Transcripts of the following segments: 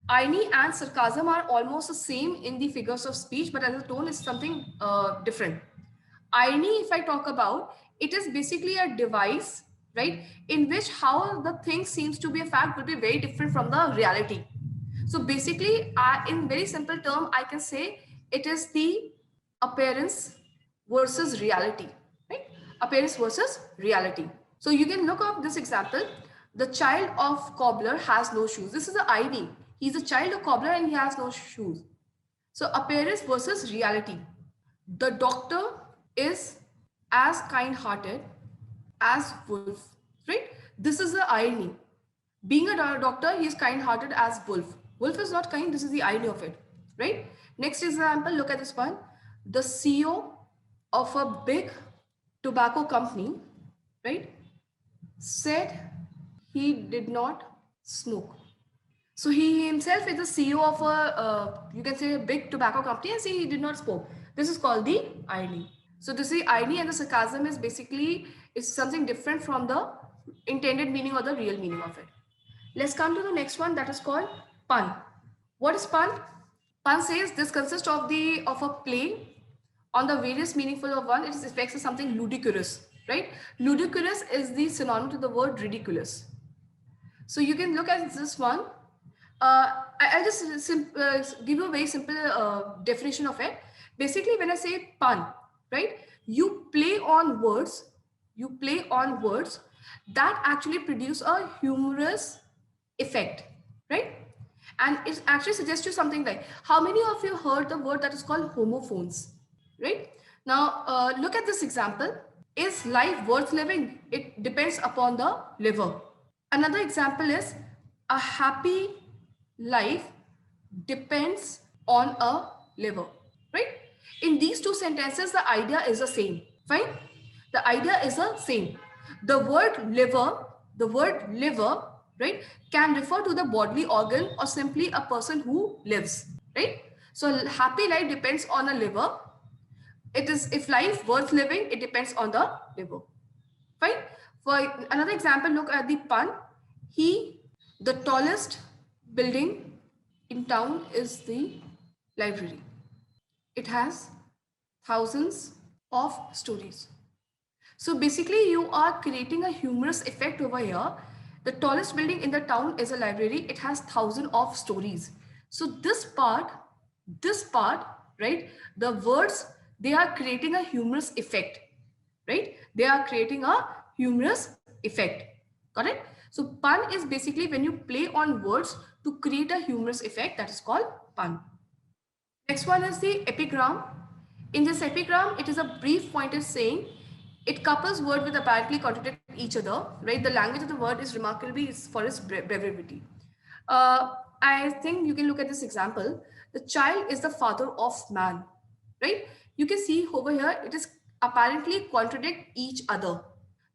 Irony and sarcasm are almost the same in the figures of speech, but as a tone is something different. Irony, if I talk about, it is basically a device, right, in which how the thing seems to be a fact will be very different from the reality. So basically, in very simple term, I can say it is the appearance versus reality, right? Appearance versus reality. So you can look up this example. The child of cobbler has no shoes. This is the irony. He's a child of cobbler and he has no shoes. So appearance versus reality. The doctor is as kind-hearted as Wolf, right? This is the irony. Being a doctor, he is kind-hearted as Wolf. Wolf is not kind. This is the irony of it, right? Next example, look at this one. The CEO of a big tobacco company, right, said he did not smoke. So he himself is the CEO of a, you can say, a big tobacco company, and say he did not smoke. This is called the irony. So this is the irony, and the sarcasm is basically it's something different from the intended meaning or the real meaning of it. Let's come to the next one, that is called pun. What is pun? Pun says this consists of a play on the various meaningful of one. Its effects is something ludicrous, right? Ludicrous is the synonym to the word ridiculous. So you can look at this one. I'll just give you a very simple definition of it. Basically, when I say pun, right, you play on words that actually produce a humorous effect, right? And it actually suggests you something like, how many of you heard the word that is called homophones, right? Now, look at this example. Is life worth living? It depends upon the liver. Another example is, a happy life depends on a liver, right? In these two sentences, the idea is the same, fine? The idea is the same. The word liver, right, can refer to the bodily organ or simply a person who lives, right? So happy life depends on a liver. It is, if life worth living, it depends on the liver, fine? For another example, look at the pun. The tallest building in town is the library. It has thousands of stories. So basically, you are creating a humorous effect over here. The tallest building in the town is a library. It has thousands of stories. So this part, right, the words, they are creating a humorous effect, right? They are creating a humorous effect. Got it? So pun is basically when you play on words to create a humorous effect, that is called pun. Next one is the epigram. In this epigram, it is a brief pointed saying. It couples word with apparently contradict each other, right? The language of the word is remarkably for its brevity. I think you can look at this example. The child is the father of man, right? You can see over here, it is apparently contradict each other.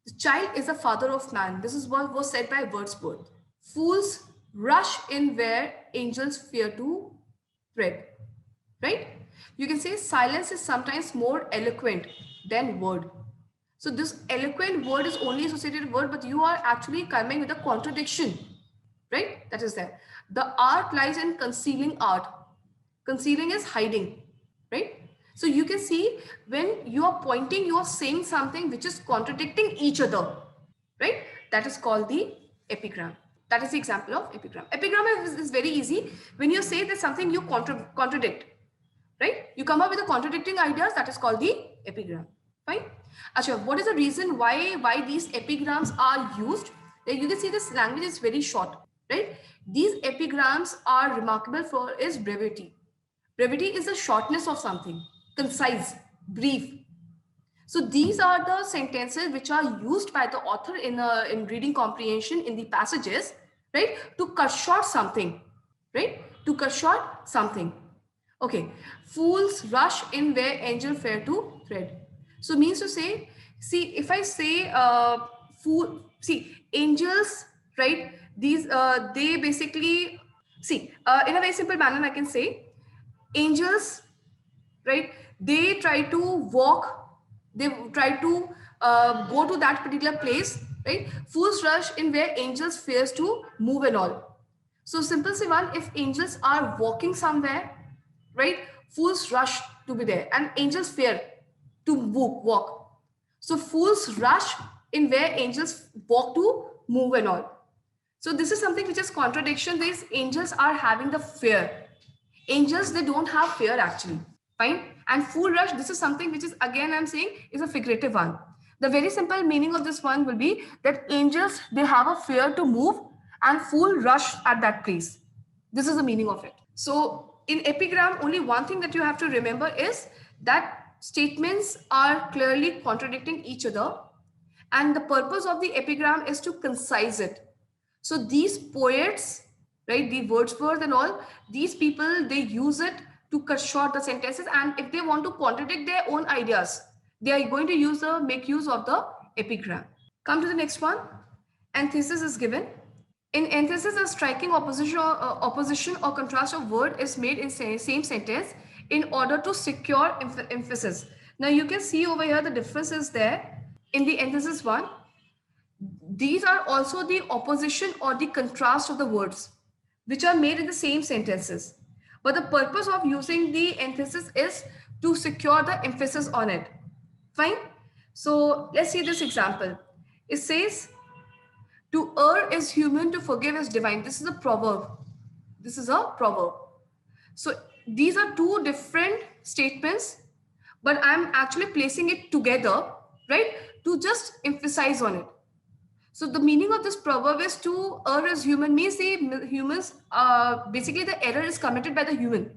The child is the father of man. This is what was said by Wordsworth. Fools rush in where angels fear to tread, right? You can say silence is sometimes more eloquent than word. So this eloquent word is only associated with word, but you are actually coming with a contradiction, right? That is there. The art lies in concealing art. Concealing is hiding, right? So you can see when you are pointing, you are saying something which is contradicting each other, right? That is called the epigram. That is the example of epigram. Epigram is very easy. When you say that something you contradict, right? You come up with a contradicting ideas, that is called the epigram. Fine. Achha, what is the reason why these epigrams are used? You can see this language is very short, right? These epigrams are remarkable for its brevity. Brevity is the shortness of something, concise, brief. So these are the sentences which are used by the author in reading comprehension in the passages, right? To cut short something, right? To cut short something. Okay. Fools rush in where angels fear to tread. So means to say, see, if I say angels, right? These they basically see in a very simple manner I can say angels, right? They try to walk, they try to go to that particular place, right? Fools rush in where angels fears to move and all. So simple say one, if angels are walking somewhere, right? Fools rush to be there and angels fear to walk. So fools rush in where angels walk to move and all. So this is something which is contradiction. These angels are having the fear. Angels, they don't have fear actually. Fine. And fool rush, this is something which is, again, I'm saying, is a figurative one. The very simple meaning of this one will be that angels, they have a fear to move and fool rush at that place. This is the meaning of it. So in epigram, only one thing that you have to remember is that statements are clearly contradicting each other, and the purpose of the epigram is to concise it. So these poets, right, the Wordsworth and all, these people, they use it to cut short the sentences, and if they want to contradict their own ideas, they are going to make use of the epigram. Come to the next one. Antithesis is given. In antithesis, a striking opposition or contrast of word is made in same sentence in order to secure emphasis. Now you can see over here the difference is there in the antithesis one. These are also the opposition or the contrast of the words which are made in the same sentences. But the purpose of using the antithesis is to secure the emphasis on it. Fine. So let's see this example. It says, to err is human, to forgive is divine. This is a proverb. This is a proverb. So these are two different statements, but I'm actually placing it together, right, to just emphasize on it. So the meaning of this proverb is to err as human means the humans, basically the error is committed by the human,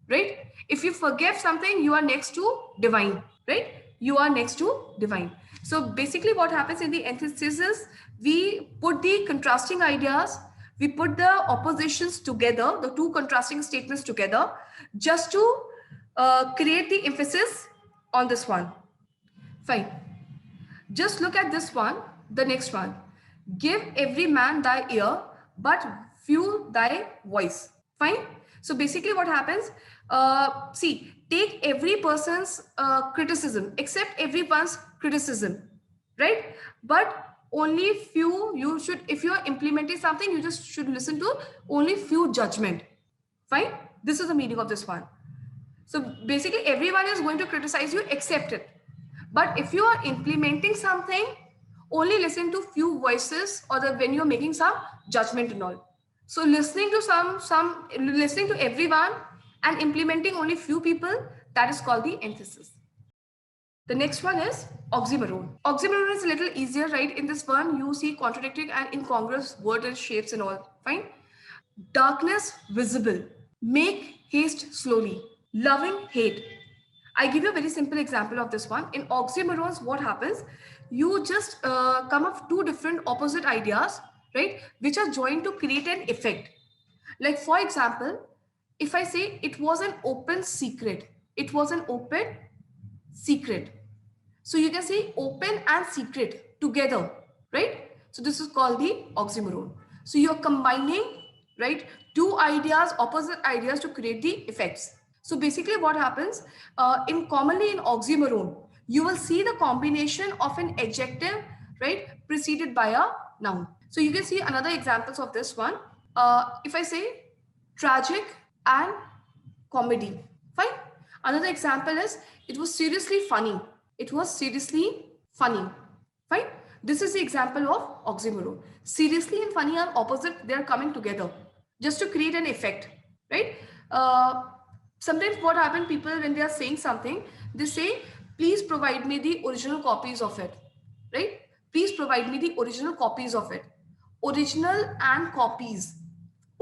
right? If you forgive something, you are next to divine, right? You are next to divine. So basically what happens in the antithesis is we put the contrasting ideas, we put the oppositions together, the two contrasting statements together, just to create the emphasis on this one. Fine. Just look at this one, the next one. Give every man thy ear, but few thy voice. Fine. So basically what happens, see, take every person's criticism, accept everyone's criticism, right? But only few, you should, if you are implementing something, you just should listen to only few judgment. Fine. This is the meaning of this one. So basically everyone is going to criticize you, accept it. But if you are implementing something, only listen to few voices, or when you're making some judgment and all. So listening to listening to everyone and implementing only few people, that is called the antithesis. The next one is oxymoron. Oxymoron is a little easier, right? In this one, you see contradicting and incongruous words and shapes and all. Fine. Darkness visible. Make haste slowly. Loving hate. I give you a very simple example of this one. In oxymorons, what happens? You just come up two different opposite ideas, right? Which are joined to create an effect. Like for example, if I say it was an open secret, it was an open secret. So you can say open and secret together, right? So this is called the oxymoron. So you're combining, right, two ideas, opposite ideas to create the effects. So basically what happens, commonly in oxymoron, you will see the combination of an adjective, right, preceded by a noun. So you can see another examples of this one. If I say tragic and comedy, fine. Another example is it was seriously funny. It was seriously funny, fine. This is the example of oxymoron. Seriously and funny are opposite, they are coming together just to create an effect, right? Sometimes what happens, people when they are saying something, they say, please provide me the original copies of it, right? Please provide me the original copies of it. Original and copies.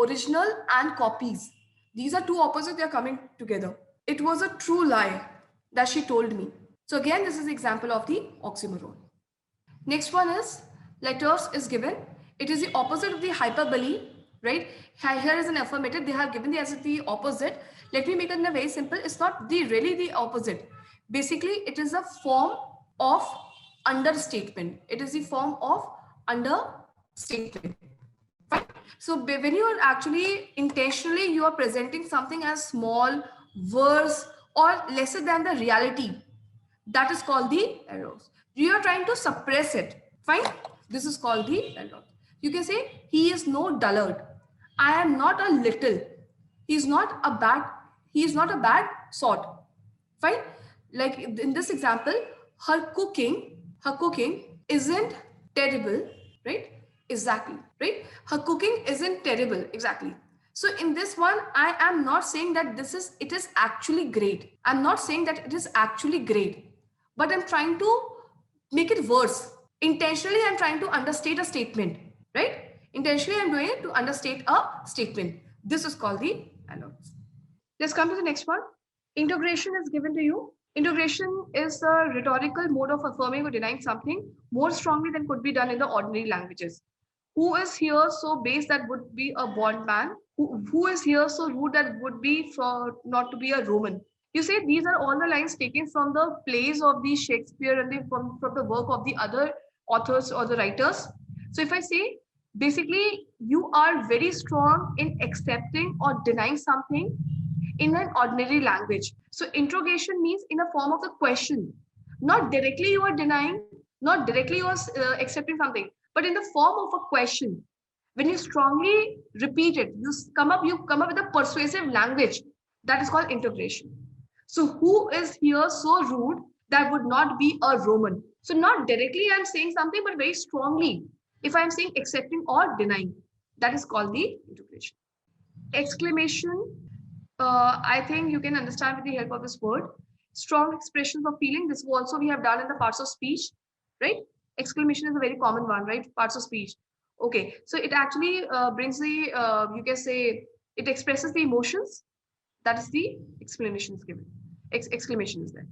Original and copies. These are two opposites, they are coming together. It was a true lie that she told me. So again, this is the example of the oxymoron. Next one is letters is given. It is the opposite of the hyperbole, right? Here is an affirmative. They have given the as the opposite. Let me make it in a very simple. It's not really the opposite. Basically, it is a form of understatement. It is the form of understatement. Fine. So when you are actually intentionally, you are presenting something as small, worse, or lesser than the reality. That is called the errors. You are trying to suppress it. Fine. This is called the error. You can say he is no dullard. I am not a little. He's not a bad, he is not a bad sort. Fine. Like in this example, her cooking isn't terrible, right? Exactly, right? Her cooking isn't terrible, exactly. So in this one, I am not saying that it is actually great. I'm not saying that it is actually great, but I'm trying to make it worse. Intentionally, I'm trying to understate a statement, right? Intentionally, I'm doing it to understate a statement. This is called the analogy. Let's come to the next one. Integration is given to you. Integration is a rhetorical mode of affirming or denying something more strongly than could be done in the ordinary languages. Who is here so base that would be a bondman? Who is here so rude that would be for not to be a Roman? You say these are all the lines taken from the plays of the Shakespeare and from the work of the other authors or the writers. So if I say basically you are very strong in accepting or denying something in an ordinary language. So interrogation means in a form of a question. Not directly you are denying, not directly you are accepting something, but in the form of a question. When you strongly repeat it, you come up with a persuasive language. That is called integration. So who is here so rude that would not be a Roman? So not directly I'm saying something, but very strongly. If I'm saying accepting or denying, that is called the integration. Exclamation, I think you can understand with the help of this word. Strong expressions of feeling. This also we have done in the parts of speech, right? Exclamation is a very common one, right? Parts of speech. Okay, so it actually brings the, you can say, it expresses the emotions. That is the exclamation is given. Exclamation is there.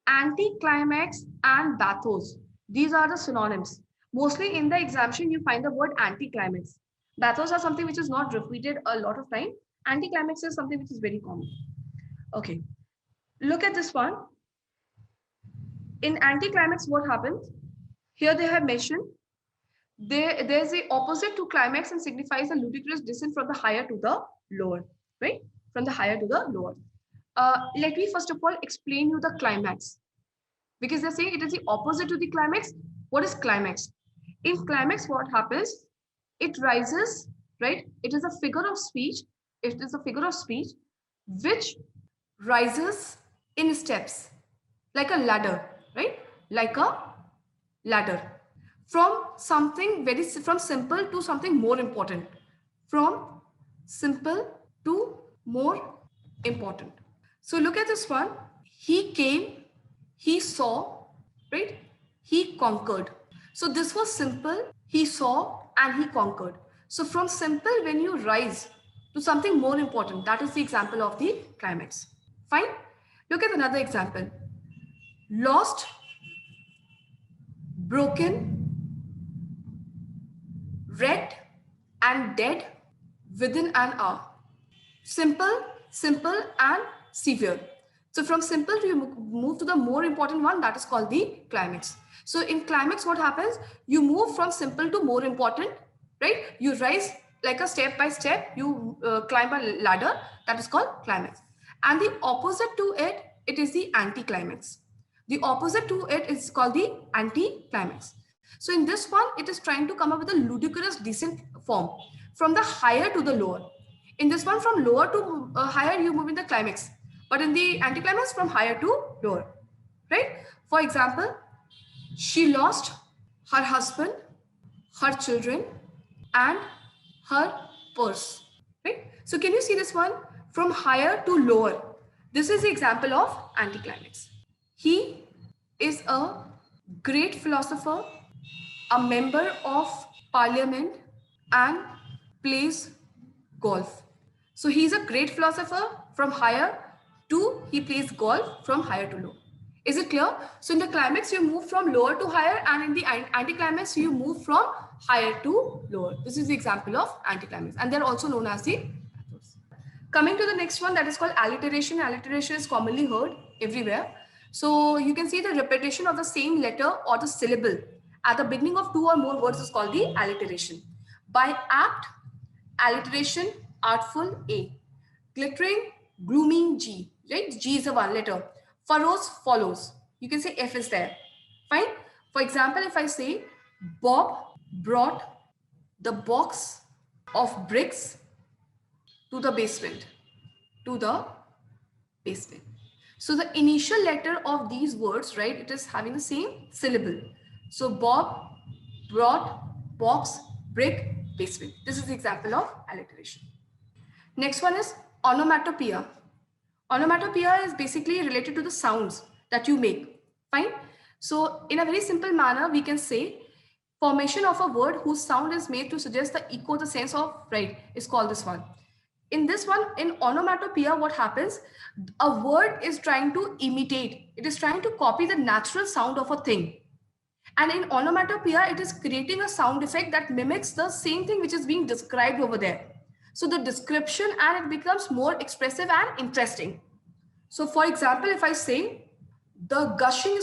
Anticlimax and bathos. These are the synonyms. Mostly in the examination, you find the word anticlimax. Bathos are something which is not repeated a lot of time. Anticlimax is something which is very common. Okay, look at this one. In anticlimax, what happens? Here they have mentioned there's a opposite to climax and signifies a ludicrous descent from the higher to the lower, right? From the higher to the lower. Let me first of all explain you the climax, because they're saying it is the opposite to the climax. What is climax? In climax, what happens? It rises, right? It is a figure of speech. It is a figure of speech which rises in steps, like a ladder, right? Like a ladder. From simple to something more important. From simple to more important. So look at this one. He came, he saw, right? He conquered. So this was simple. He saw and he conquered. So from simple, when you rise to something more important, that is the example of the climax. Fine. Look at another example. Lost, broken, wrecked, and dead within an hour. Simple, simple, and severe. So from simple, you move to the more important one, that is called the climax. So in climax, what happens? You move from simple to more important, right? You rise like a step by step, you climb a ladder, that is called climax. And the opposite to it, it is the anticlimax. The opposite to it is called the anticlimax. So in this one, it is trying to come up with a ludicrous descent form from the higher to the lower. In this one, from lower to higher, you move in the climax. But in the anticlimax, from higher to lower, right? For example, she lost her husband, her children, and her purse, right? So can you see this one? From higher to lower. This is the example of anticlimax. He is a great philosopher, a member of parliament, and plays golf. So he's a great philosopher from higher to he plays golf from higher to low. Is it clear? So in the climax, you move from lower to higher, and in the anticlimax, you move from higher to lower. This is the example of anticlimax, and they're also known as the pathos. Coming to the next one, that is called alliteration. Alliteration is commonly heard everywhere. So you can see the repetition of the same letter or the syllable at the beginning of two or more words is called the alliteration. By apt, alliteration, artful, A. Glittering, glooming, G. Right? G is a one letter. Furrows, follows. You can say F is there. Fine. For example, if I say Bob brought the box of bricks to the basement, to the basement. So the initial letter of these words, right, it is having the same syllable. So Bob, brought, box, brick, basement. This is the example of alliteration. Next one is onomatopoeia. Onomatopoeia is basically related to the sounds that you make. Fine. So in a very simple manner, we can say formation of a word whose sound is made to suggest the echo, the sense of, right, is called this one. In this one, in onomatopoeia, what happens? A word is trying to imitate. It is trying to copy the natural sound of a thing. And in onomatopoeia, it is creating a sound effect that mimics the same thing which is being described over there. So the description and it becomes more expressive and interesting. So for example, if I say the gushing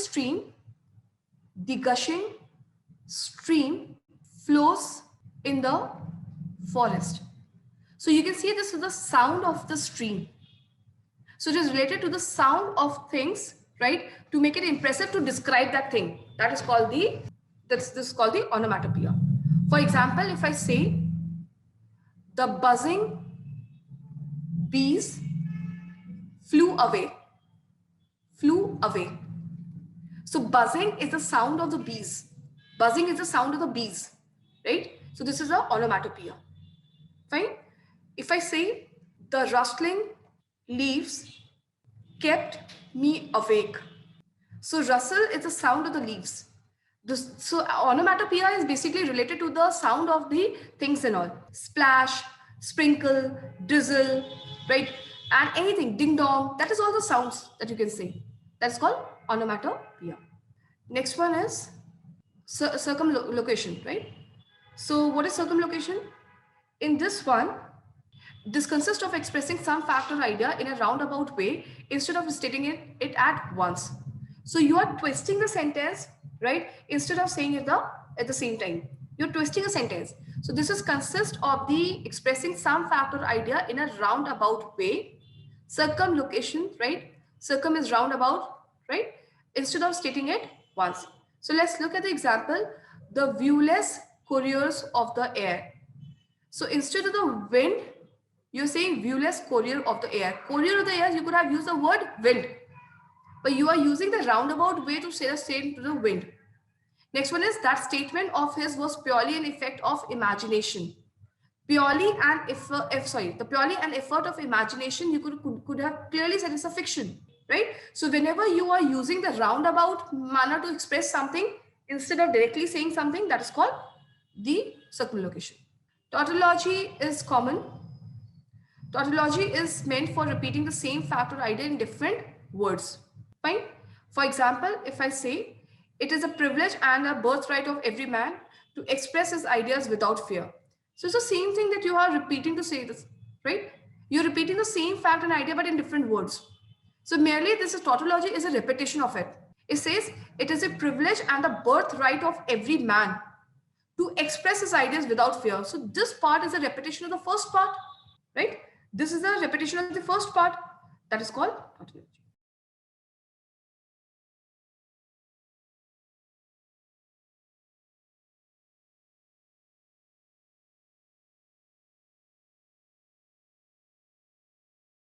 stream flows in the forest. So you can see this is the sound of the stream. So it is related to the sound of things, right? To make it impressive to describe that thing. That is called this is called the onomatopoeia. For example, if I say the buzzing bees flew away. So buzzing is the sound of the bees. Buzzing is the sound of the bees, right? So this is a onomatopoeia. Fine. If I say the rustling leaves kept me awake. So rustle is the sound of the leaves. So onomatopoeia is basically related to the sound of the things and all. Splash, sprinkle, drizzle, right? And anything, ding dong, that is all the sounds that you can say. That's called onomatopoeia. Next one is circumlocution, right? So what is circumlocution? In this one, this consists of expressing some fact or idea in a roundabout way instead of stating it at once. So you are twisting the sentence, right? Instead of saying it at the same time. You're twisting a sentence. So this is consist of the expressing some fact or idea in a roundabout way. Circumlocution, right? Circum is roundabout, right? Instead of stating it once. So let's look at the example. The viewless couriers of the air. So instead of the wind, you're saying viewless courier of the air. Courier of the air, you could have used the word wind. But you are using the roundabout way to say the same to the wind. Next one is that statement of his was purely an effect of imagination. Purely and the purely and effort of imagination, you could have clearly said it's a fiction, right? So whenever you are using the roundabout manner to express something, instead of directly saying something, that is called the circumlocution. Tautology is common. Tautology is meant for repeating the same fact or idea in different words. Fine. For example, if I say, it is a privilege and a birthright of every man to express his ideas without fear. So it's the same thing that you are repeating to say this, right? You're repeating the same fact and idea, but in different words. So merely this is tautology is a repetition of it. It says, it is a privilege and a birthright of every man to express his ideas without fear. So this part is a repetition of the first part, right? This is a repetition of the first part. That is called tautology.